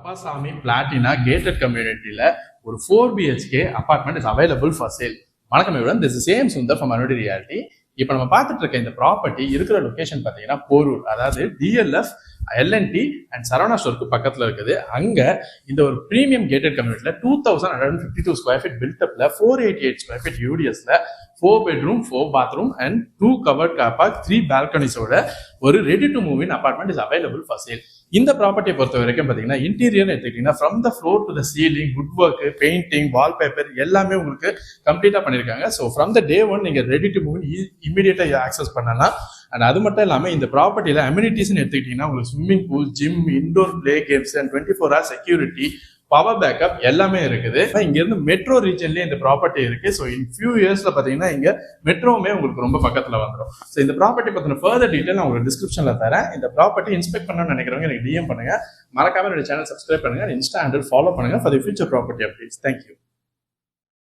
Appasamy Platina gated communityல ஒரு 4 BHK apartment is available for sale. வணக்கம் everyone, this is same Sundar from Anodi Realty. இப்போ நம்ம பார்த்துட்டு இருக்க இந்த ப்ராப்பர்ட்டி இருக்கிற லொகேஷன் பார்த்தீங்கன்னா போரூர், அதாவது டிஎல்எஃப் எல்என்டி அண்ட் சரவணா ஸ்டோருக்கு பக்கத்தில் இருக்குது. அங்கே இந்த ஒரு ப்ரீமியம் கேட்டட் கம்யூனிட்டியில் 2152 ஸ்கொயர் ஃபீட் பில்டப்ல 488 ஸ்கொயர் ஃபீட் யூடிஎஸ்ல 4 bedroom 4 bathroom and 2 covered car park 3 பால்கனிஸோட ஒரு ready to move in apartment is available for sale. இந்த ப்ராப்பர்ட்டியை பொறுத்த வரைக்கும் பார்த்தீங்கன்னா இன்டீரியர் எடுத்துக்கிட்டீங்கன்னா from the floor to the ceiling wood work painting wallpaper எல்லாமே உங்களுக்கு கம்ப்ளீட்டாக பண்ணியிருக்காங்க. So from the day one நீங்கள் ரெடி டு மூவ் இமீடியட்டாக ஆக்சஸ் பண்ணலாம். அண்ட் அது மட்டும் இல்லாமல் இந்த ப்ராப்பர்ட்டியில் அம்யூனிட்டிஸ்ன்னு எடுத்துக்கிட்டீங்கன்னா உங்களுக்கு swimming pool, gym, indoor play games and 24 hours security, power backup எல்லாமே இருக்குது. இங்க இருந்து மெட்ரோ ரீஜன்லயே இந்த ப்ராப்பர்ட்டி இருக்கு. ஸோ இன் ஃபியூ இயர்ஸ்ல பாத்தீங்கன்னா இங்க மெட்ரோவுமே உங்களுக்கு ரொம்ப பக்கத்துல வந்துடும். ஸோ இந்த ப்ராப்பர்ட்டி பத்தின ஃபர்தர் டீடைல் நான் உங்களுக்கு டிஸ்கிரிப்ஷன்ல தரேன். இந்த ப்ராப்பர்ட்டி இன்ஸ்பெக்ட் பண்ணணும்னு நினைக்கிறவங்க எனக்கு டிஎம் பண்ணுங்க. மறக்காம என்னோட சேனல் சப்ஸ்கிரைப் பண்ணுங்க, இன்ஸ்டா ஹேண்டில் ஃபாலோ பண்ணுங்க for the future property updates. Thank you.